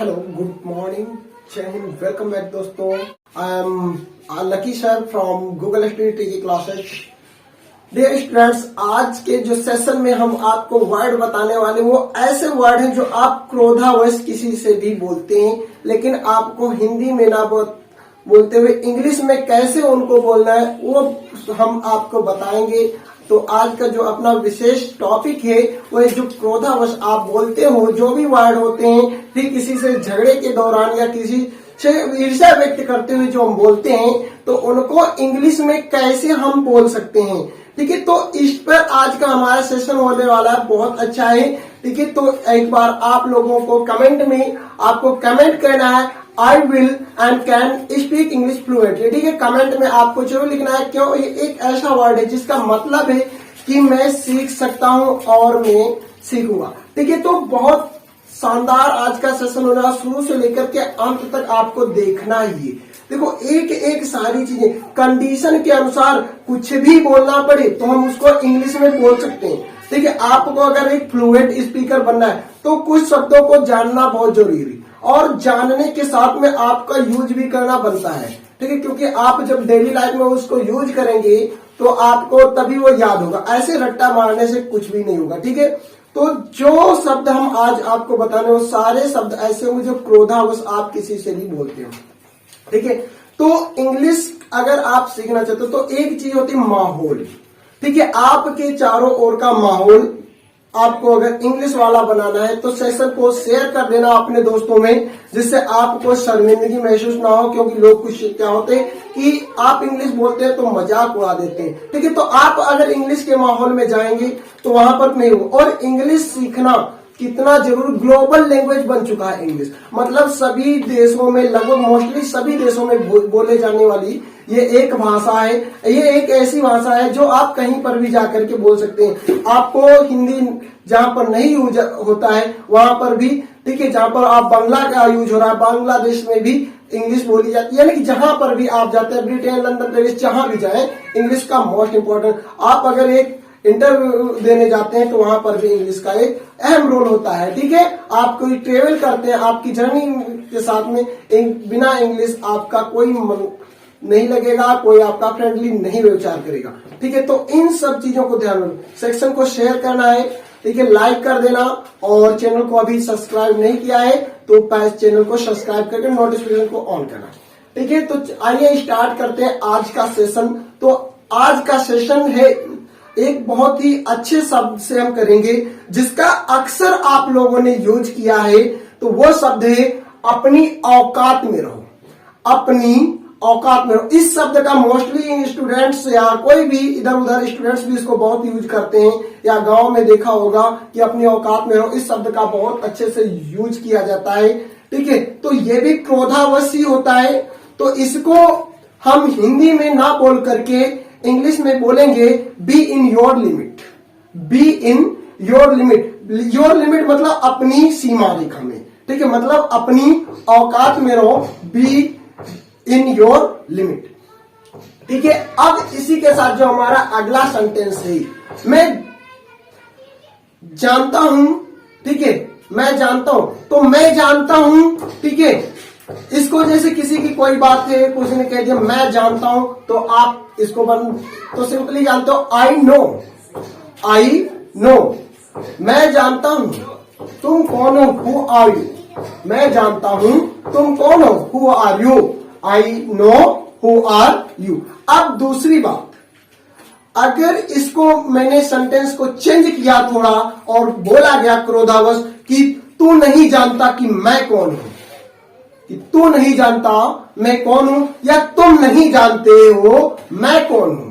Hello, good morning, जय Hind, welcome back दोस्तों। I am lucky sir from Google study की classes. Dear students, आज के जो सेशन में हम आपको वर्ड बताने वाले वो ऐसे वर्ड हैं जो आप क्रोधावश किसी से भी बोलते हैं, लेकिन आपको हिंदी में ना बोलते हुए इंग्लिश में कैसे उनको बोलना है वो हम आपको बताएंगे। तो आज का जो अपना विशेष टॉपिक है वो जो क्रोधावश आप बोलते हो, जो भी वर्ड होते हैं, फिर किसी से झगड़े के दौरान या किसी से ईर्ष्या व्यक्त करते हुए जो हम बोलते हैं, तो उनको इंग्लिश में कैसे हम बोल सकते हैं। ठीक है, तो इस पर आज का हमारा सेशन होने वाला है, बहुत अच्छा है। ठीक है, तो एक बार आप लोगों को कमेंट में आपको कमेंट करना है I will and can speak English fluently. ठीक है, कमेंट में आपको जरूर लिखना है, क्यों ये एक ऐसा वर्ड है जिसका मतलब है कि मैं सीख सकता हूं और मैं सीखूंगा। ठीक है, तो बहुत शानदार आज का सेशन होने वाला, शुरू से लेकर के अंत तक आपको देखना ही है। देखो, एक एक सारी चीजें कंडीशन के अनुसार कुछ भी बोलना पड़े तो हम उसको इंग्लिश में बोल सकते हैं। ठीक है, आपको अगर एक फ्लुएंट स्पीकर बनना है तो कुछ शब्दों को जानना बहुत जरूरी है, और जानने के साथ में आपका यूज भी करना बनता है। ठीक है, क्योंकि आप जब डेली लाइफ में उसको यूज करेंगे तो आपको तभी वो याद होगा, ऐसे रट्टा मारने से कुछ भी नहीं होगा। ठीक है, तो जो शब्द हम आज आपको बताने वो सारे शब्द ऐसे होंगे जो क्रोधावश आप किसी से भी बोलते हो। ठीक है, तो इंग्लिश अगर आप सीखना चाहते हो तो एक चीज होती है माहौल। ठीक है, आपके चारों ओर का माहौल आपको अगर इंग्लिश वाला बनाना है तो सेशन को शेयर कर देना अपने दोस्तों में, जिससे आपको शर्मिंदगी महसूस ना हो। क्योंकि लोग कुछ क्या होते हैं कि आप इंग्लिश बोलते हैं तो मजाक उड़ा देते हैं। ठीक है, तो आप अगर इंग्लिश के माहौल में जाएंगे तो वहां पर नहीं हो। और इंग्लिश सीखना कितना जरूर, ग्लोबल लैंग्वेज बन चुका है इंग्लिश, मतलब सभी देशों में, लगभग मोस्टली सभी देशों में बोले जाने वाली ये एक भाषा है। ये एक ऐसी भाषा है जो आप कहीं पर भी जाकर के बोल सकते हैं। आपको हिंदी जहां पर नहीं यूज होता है वहां पर भी, ठीक है, जहां पर आप बांग्ला का यूज हो रहा है, बांग्लादेश में भी इंग्लिश बोली जाती है। यानी कि जहां पर भी आप जाते हैं, ब्रिटेन, लंदन, पेरिस, जहां भी जाए, इंग्लिश का मोस्ट इंपॉर्टेंट। आप अगर एक इंटरव्यू देने जाते हैं तो वहां पर भी इंग्लिश का एक अहम रोल होता है। ठीक है, आप कोई ट्रेवल करते हैं, आपकी जर्नी के साथ में बिना इंग्लिश आपका कोई मन नहीं लगेगा, कोई आपका फ्रेंडली नहीं विचार करेगा। ठीक है, तो इन सब चीजों को ध्यान रखना। सेक्शन को शेयर करना है, ठीक है, लाइक कर देना, और चैनल को अभी सब्सक्राइब नहीं किया है तो चैनल को सब्सक्राइब करके नोटिफिकेशन को ऑन करना। ठीक है, तो आइए स्टार्ट करते हैं आज का सेशन। तो आज का सेशन है एक बहुत ही अच्छे शब्द से हम करेंगे जिसका अक्सर आप लोगों ने यूज किया है। तो वो शब्द है अपनी औकात में रहो। अपनी औकात में रहो, इस शब्द का मोस्टली स्टूडेंट्स या कोई भी इधर उधर स्टूडेंट्स भी इसको बहुत यूज करते हैं, या गांव में देखा होगा कि अपनी औकात में रहो, इस शब्द का बहुत अच्छे से यूज किया जाता है। ठीक है, तो ये भी क्रोधावश ही होता है। तो इसको हम हिंदी में ना बोल करके इंग्लिश में बोलेंगे be in your limit. Be in your limit, your limit मतलब अपनी सीमा रेखा में। ठीक है, मतलब अपनी औकात में रहो, बी इन योर लिमिट। ठीक है, अब इसी के साथ जो हमारा अगला सेंटेंस है, मैं जानता हूं। ठीक है, मैं जानता हूं, तो मैं जानता हूं। ठीक है, इसको जैसे किसी की कोई बात है, किसी ने कह दिया मैं जानता हूं, तो आप इसको तो सिंपली जानते हो आई नो। आई नो, मैं जानता हूं तुम कौन हो, हु आर यू। मैं जानता हूं तुम कौन हो, who are you. I know who are you. अब दूसरी बात, अगर इसको मैंने सेंटेंस को चेंज किया थोड़ा और बोला गया क्रोधावश कि तू नहीं जानता कि मैं कौन हूं, कि तू नहीं जानता मैं कौन हूं, या तुम नहीं जानते हो मैं कौन हूं,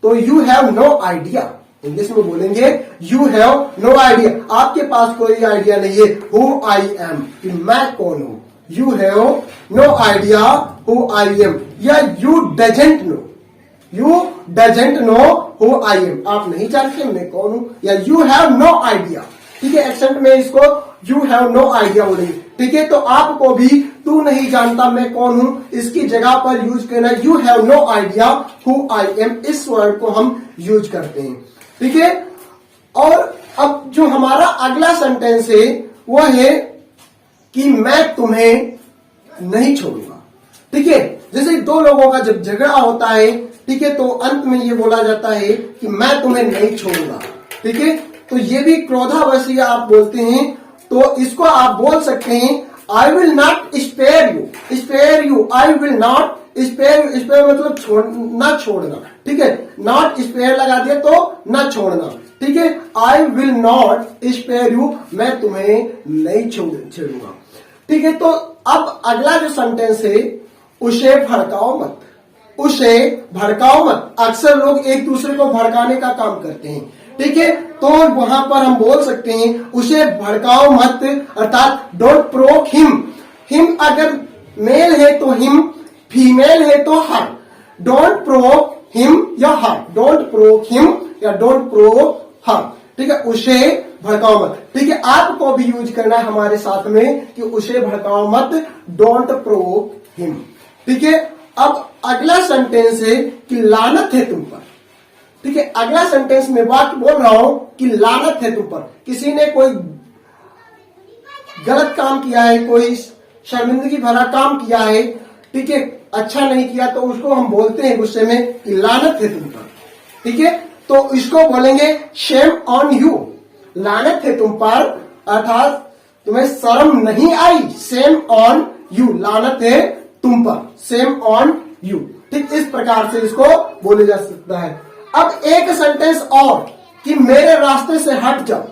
तो you have no idea. English में बोलेंगे यू हैव नो आइडिया, आपके पास कोई आइडिया नहीं है हु आई एम, कि मैं कौन हूं। You have no idea who I am, या you doesn't know, you doesn't know who I am, आप नहीं जानते मैं कौन हूं, या यू हैव नो आइडिया। ठीक है, एक्सेंट में इसको यू हैव नो आइडिया बोलेंगे। ठीक है, तो आपको भी तू नहीं जानता मैं कौन हूं, इसकी जगह पर यूज करना you have no idea who I am, इस वर्ड को हम यूज करते हैं। ठीक है, और अब जो हमारा अगला सेंटेंस है वो है कि मैं तुम्हें नहीं छोड़ूंगा। ठीक है, जैसे दो लोगों का जब झगड़ा होता है, ठीक है, तो अंत में ये बोला जाता है कि मैं तुम्हें नहीं छोड़ूंगा। ठीक है, तो ये भी क्रोधावशी आप बोलते हैं, तो इसको आप बोल सकते हैं I will not spare you. Spare you, I will not spare, spare मतलब ना छोड़ना। ठीक है, नॉट स्पेयर लगा दिया तो ना छोड़ना। ठीक है, I will not spare you, मैं तुम्हें नहीं छोड़ूंगा। ठीक है, तो अब अगला जो सेंटेंस है, उसे भड़काओ मत। उसे भड़काओ मत। अक्सर लोग एक दूसरे को भड़काने का काम करते हैं। ठीक है, तो वहां पर हम बोल सकते हैं उसे भड़काओ मत, अर्थात डोंट प्रोवोक हिम। हिम अगर मेल है तो हिम, फीमेल है तो हर। डोंट प्रोवोक हिम या हर, डोंट प्रोवोक हिम या डोंट प्रोवोक हर। ठीक है, उसे भड़काओ मत। ठीक है, आपको भी यूज करना है हमारे साथ में कि उसे भड़काओ मत, डोंट प्रोवोक हिम। ठीक है, अब अगला सेंटेंस है कि लानत है तुम पर। ठीक है, अगला सेंटेंस में बात बोल रहा हूं कि लानत है तुम पर। किसी ने कोई गलत काम किया है, कोई शर्मिंदगी भरा काम किया है, ठीक है, अच्छा नहीं किया, तो उसको हम बोलते हैं गुस्से में कि लानत है तुम पर। ठीक है, तो इसको बोलेंगे शेम ऑन यू। लानत है तुम पर, अर्थात तुम्हें शर्म नहीं आई। सेम ऑन यू, लानत है तुम पर, सेम ऑन यू। ठीक, इस प्रकार से इसको बोले जा सकता है। अब एक सेंटेंस और कि मेरे रास्ते से हट जाओ।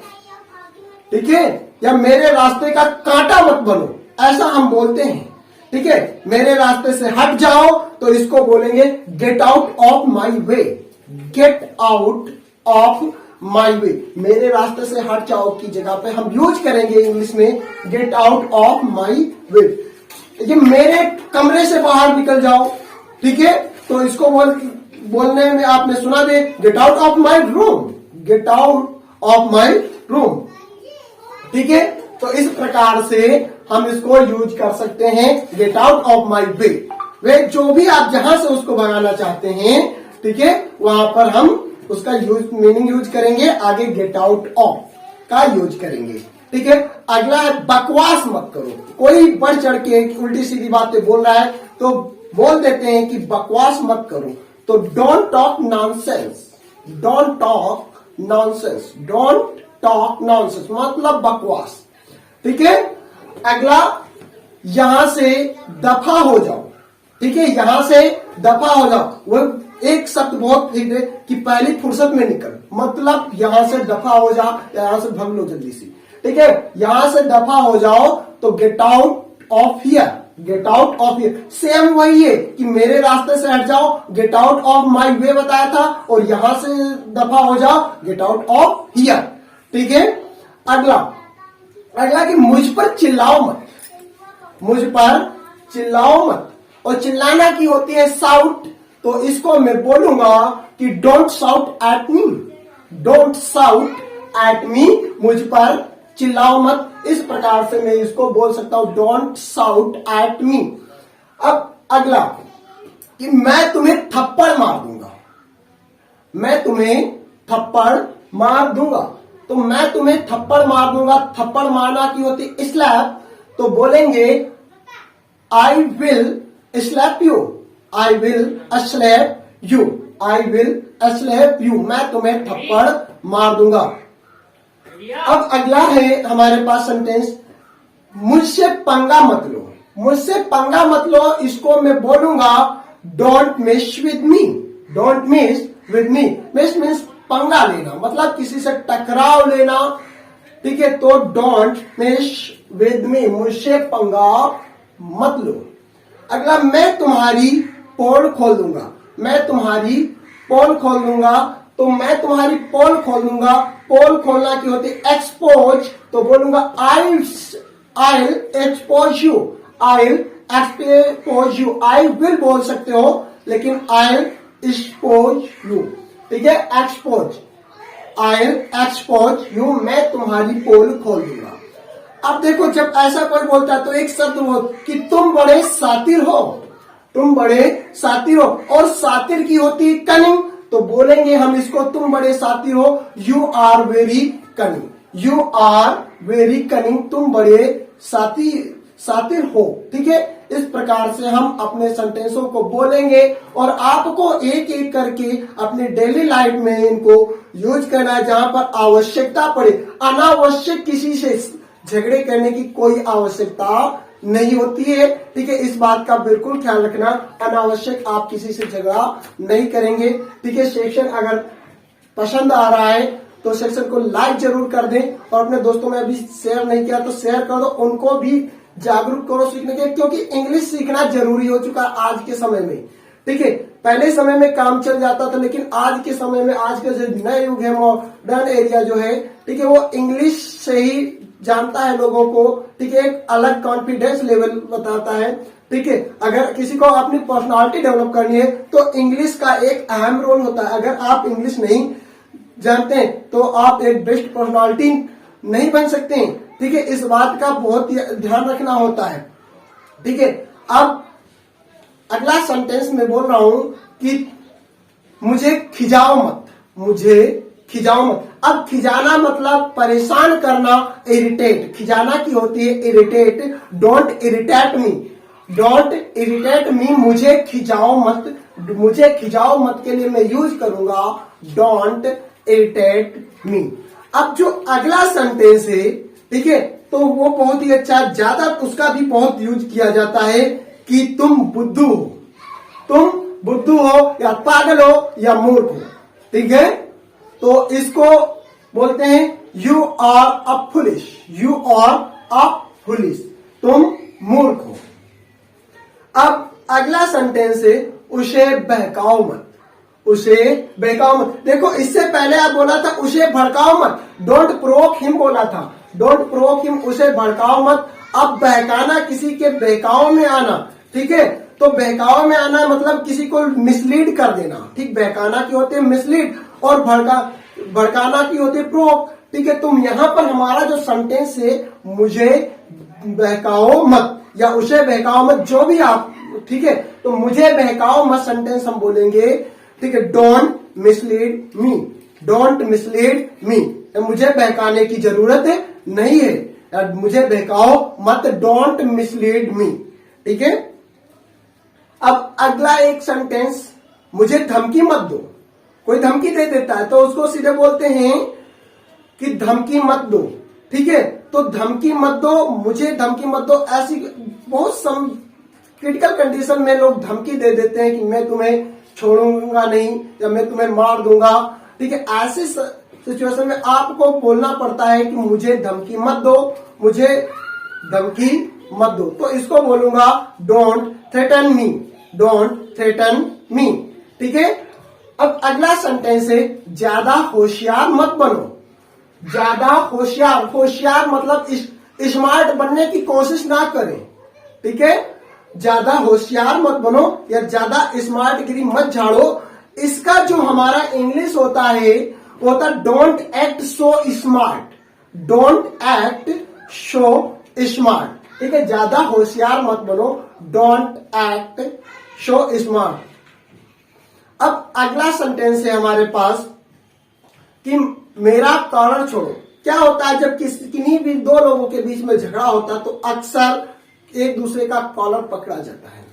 ठीक है, या मेरे रास्ते का कांटा मत बनो, ऐसा हम बोलते हैं। ठीक है, मेरे रास्ते से हट जाओ, तो इसको बोलेंगे get out of my way. Get out of my way, मेरे रास्ते से हट जाओ की जगह पे हम यूज करेंगे इंग्लिश में गेट आउट ऑफ माई वे। ये मेरे कमरे से बाहर निकल जाओ। ठीक है, तो इसको बोलने में आपने सुना they get out of my room, gate out of my room. ठीक है, तो इस प्रकार से हम इसको यूज कर सकते हैं गेट आउट ऑफ माई वे। वे जो भी आप जहां से उसको भगाना चाहते हैं, ठीक है, वहां पर हम उसका मीनिंग यूज करेंगे, आगे गेट आउट ऑफ का यूज करेंगे। ठीक है, अगला है बकवास मत करो। कोई बढ़ चढ़ के उल्टी सीधी बातें बोल रहा है तो बोल देते हैं कि बकवास मत करो। तो don't talk nonsense, don't talk nonsense, don't talk nonsense मतलब बकवास। ठीक है, अगला यहां से दफा हो जाओ। ठीक है, यहां से दफा हो जाओ। वो एक शब्द बहुत ठीक है कि पहली फुर्सत में निकल, मतलब यहां से दफा हो जा, यहां से भाग लो जल्दी से। ठीक है, यहां से दफा हो जाओ तो gate out of here, gate out of here. Same वही है कि मेरे रास्ते से हट जाओ, गेट आउट ऑफ माई वे बताया था, और यहां से दफा हो जाओ, गेट आउट ऑफ हियर। ठीक है, अगला कि मुझ पर चिल्लाओ मत, मुझ पर चिल्लाओ मत। और चिल्लाना की होती है साउट, तो इसको मैं बोलूंगा कि don't shout at me, don't shout at me, मुझ पर चिल्लाओ मत। इस प्रकार से मैं इसको बोल सकता हूं डोंट साउट एट मी। अब अगला कि मैं तुम्हें थप्पड़ मार दूंगा, मैं तुम्हें थप्पड़ मार दूंगा। तो मैं तुम्हें थप्पड़ मार दूंगा, थप्पड़ मारना की होती है स्लैप, तो बोलेंगे I will slap you, I will slap you, I will slap you, मैं तुम्हें थप्पड़ मार दूंगा। अब अगला है हमारे पास सेंटेंस मुझसे पंगा मत लो, मुझसे पंगा मत लो। इसको मैं बोलूंगा don't miss with me, don't miss with me. Miss means पंगा लेना, मतलब किसी से टकराव लेना। ठीक है, तो डोंट मिस विद मी, मुझसे पंगा मत लो। अगला मैं तुम्हारी पोल खोल दूंगा, मैं तुम्हारी पोल खोल दूंगा। तो मैं तुम्हारी पोल खोल दूंगा, पोल खोलना की होती है एक्सपोज, तो बोलूंगा I expose you, I expose you. I will बोल सकते हो लेकिन आई एक्सपोज यू। ठीक है, एक्सपोज, आई एक्सपोज यू, मैं तुम्हारी पोल खोल दूंगा। अब देखो जब ऐसा कोई बोलता है तो एक शब्द बोल कि तुम बड़े सातिर हो, तुम बड़े सातिर हो, और सातिर की होती है कनिंग, तो बोलेंगे हम इसको तुम बड़े सातिर हो, you are very cunning, you are very cunning, तुम बड़े सातिर शातिर हो। ठीक है, इस प्रकार से हम अपने सेंटेंसों को बोलेंगे और आपको एक एक करके अपनी डेली लाइफ में इनको यूज करना है जहां पर आवश्यकता पड़े। अनावश्यक किसी से झगड़े करने की कोई आवश्यकता नहीं होती है। ठीक है, इस बात का बिल्कुल ख्याल रखना, अनावश्यक आप किसी से झगड़ा नहीं करेंगे। ठीक है, सेक्शन अगर पसंद आ रहा है तो सेक्शन को लाइक जरूर कर दें और अपने दोस्तों में अभी शेयर नहीं किया तो शेयर कर दो, उनको भी जागरूक करो सीखने के, क्योंकि इंग्लिश सीखना जरूरी हो चुका है आज के समय में। ठीक है, पहले समय में काम चल जाता था, लेकिन आज के समय में, आज का जो नया युग है, मॉडर्न एरिया जो है, ठीक है, वो इंग्लिश से ही जानता है लोगों को। ठीक है, एक अलग कॉन्फिडेंस लेवल बताता है। ठीक है, अगर किसी को अपनी पर्सनालिटी डेवलप करनी है तो इंग्लिश का एक अहम रोल होता है। अगर आप इंग्लिश नहीं जानते हैं तो आप एक बेस्ट पर्सनालिटी नहीं बन सकते हैं। ठीक है, इस बात का बहुत ध्यान रखना होता है। ठीक है, अब अगला सेंटेंस में बोल रहा हूं कि मुझे खिजाओ मत, मुझे खिजाओ मत। अब खिजाना मतलब परेशान करना, इरिटेट। खिजाना की होती है irritate. Don't irritate me, don't irritate me, मुझे खिजाओ मत। मुझे खिजाओ मत के लिए मैं यूज करूंगा डोंट इरिटेट मी। अब जो अगला सेंटेंस है, ठीक है, तो वो बहुत ही अच्छा, ज्यादा उसका भी बहुत यूज किया जाता है कि तुम बुद्धू हो, तुम बुद्धू हो या पागल हो या मूर्ख हो। ठीक है, तो इसको बोलते हैं you are a foolish, you are a foolish, तुम मूर्ख हो। अब अगला सेंटेंस है उसे बहकाओ मत, उसे बहकाओ मत। देखो, इससे पहले आप बोला था उसे भड़काओ मत, डोंट प्रोवोक हिम बोला था, डोंट प्रोवोक हिम, उसे भड़काओ मत। अब बहकाना, किसी के बहकाव में आना। ठीक है, तो बहकाव में आना मतलब किसी को मिसलीड कर देना। ठीक, बहकाना की होती है मिसलीड और भड़काना की होती है प्रोवोक। ठीक है, तुम यहां पर हमारा जो सेंटेंस है मुझे बहकाओ मत या उसे बहकाओ मत, जो भी आप, ठीक है, तो मुझे बहकाओ मत सेंटेंस हम बोलेंगे। ठीक है, don't mislead me, don't mislead me, मुझे बहकाने की जरूरत नहीं है, मुझे बहकाओ मत, डोंट मिसलीड मी। ठीक है, अब अगला एक सेंटेंस, मुझे धमकी मत दो। कोई धमकी दे देता है तो उसको सीधे बोलते हैं कि धमकी मत दो। ठीक है, तो धमकी मत दो, मुझे धमकी मत दो। ऐसी बहुत सम क्रिटिकल कंडीशन में लोग धमकी दे देते हैं कि मैं तुम्हें छोड़ूंगा नहीं या मैं तुम्हें मार दूंगा। ठीक है, ऐसे सिचुएशन में आपको बोलना पड़ता है कि मुझे धमकी मत दो, मुझे धमकी मत दो। तो इसको बोलूंगा don't threaten me, don't threaten मी। ठीक है, अब अगला सेंटेंस है ज्यादा होशियार मत बनो, ज्यादा होशियार। होशियार मतलब स्मार्ट बनने की कोशिश ना करें। ठीक है, ज्यादा होशियार मत बनो या ज्यादा स्मार्ट गिरी मत झाड़ो। इसका जो हमारा इंग्लिश होता है वो होता है don't act so smart, don't act so smart. ठीक है, ज्यादा होशियार मत बनो, डोंट एक्ट सो स्मार्ट। अब अगला सेंटेंस है हमारे पास कि मेरा कॉलर छोड़ो। क्या होता है जब किन्हीं भी दो लोगों के बीच में झगड़ा होता है तो अक्सर एक दूसरे का कॉलर पकड़ा जाता है।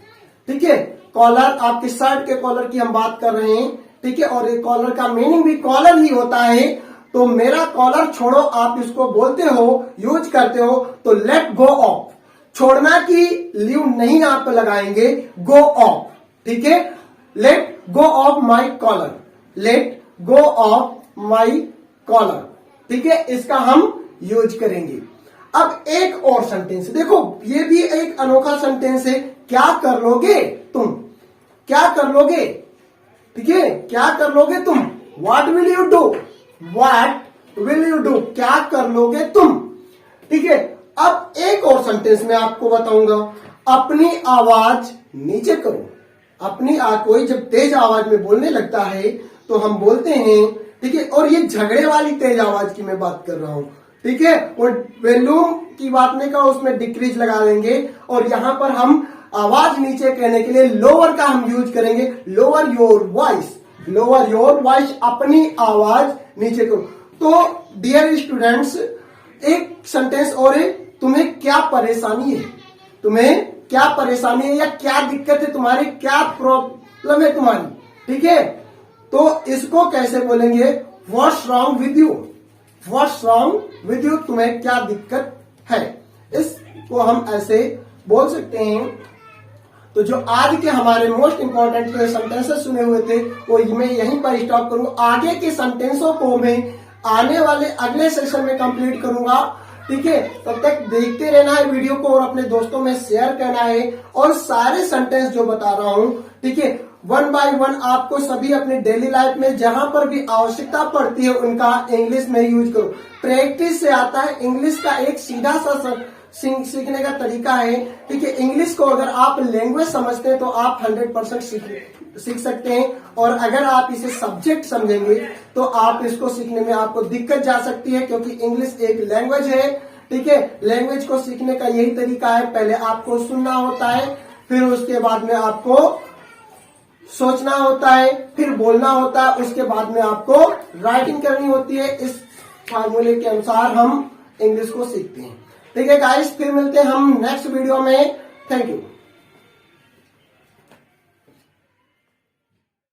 ठीक है, कॉलर, आपके शर्ट के कॉलर की हम बात कर रहे हैं। ठीक है, और एक कॉलर का मीनिंग भी कॉलर ही होता है। तो मेरा कॉलर छोड़ो, आप इसको बोलते हो, यूज करते हो तो लेट गो ऑफ। छोड़ना की लीव नहीं आप लगाएंगे, गो ऑफ। ठीक है, let go of my collar, let go of my collar. ठीक है, इसका हम यूज करेंगे। अब एक और सेंटेंस देखो, ये भी एक अनोखा सेंटेंस है। क्या कर लोगे तुम, क्या कर लोगे। ठीक है, क्या कर लोगे तुम, what will you do, what will you do, क्या कर लोगे तुम। ठीक है, अब एक और सेंटेंस में आपको बताऊंगा, अपनी आवाज नीचे करो। अपनी कोई जब तेज आवाज में बोलने लगता है तो हम बोलते हैं, ठीक है, और ये झगड़े वाली तेज आवाज की मैं बात कर रहा हूं। ठीक है, और वॉल्यूम की बात नहीं का, उसमें डिक्रीज लगा देंगे और यहां पर हम आवाज नीचे कहने के लिए लोअर का हम यूज करेंगे, lower your voice, lower your voice, अपनी आवाज नीचे करो। तो डियर स्टूडेंट्स, एक सेंटेंस और है, तुम्हें क्या परेशानी है, तुम्हें क्या परेशानी है या क्या दिक्कत है तुम्हारी, क्या प्रॉब्लम है तुम्हारी, ठीक है। तो इसको कैसे बोलेंगे, what's wrong with you, what's wrong with you, तुम्हें क्या दिक्कत है, इसको हम ऐसे बोल सकते हैं। तो जो आज के हमारे मोस्ट इंपॉर्टेंट सेंटेंसेस सुने हुए थे वो मैं यहीं पर स्टॉप करूं। आगे के सेंटेंसों को मैं आने वाले अगले सेशन में कंप्लीट करूंगा, ठीक है। तब तक देखते रहना है वीडियो को और अपने दोस्तों में शेयर करना है। और सारे सेंटेंस जो बता रहा हूं, ठीक है, वन बाय वन आपको सभी अपने डेली लाइफ में जहां पर भी आवश्यकता पड़ती है उनका इंग्लिश में यूज करो। प्रैक्टिस से आता है इंग्लिश का एक सीधा सा सीखने का तरीका है, ठीक है। इंग्लिश को अगर आप लैंग्वेज समझते हैं तो आप 100% सीख सकते हैं, और अगर आप इसे सब्जेक्ट समझेंगे तो आप इसको सीखने में आपको दिक्कत जा सकती है, क्योंकि इंग्लिश एक लैंग्वेज है, ठीक है। लैंग्वेज को सीखने का यही तरीका है, पहले आपको सुनना होता है, फिर उसके बाद में आपको सोचना होता है, फिर बोलना होता है, उसके बाद में आपको राइटिंग करनी होती है। इस फार्मूले के अनुसार हम इंग्लिश को सीखते हैं, ठीक है गाइस। फिर मिलते हैं हम नेक्स्ट वीडियो में। Thank you.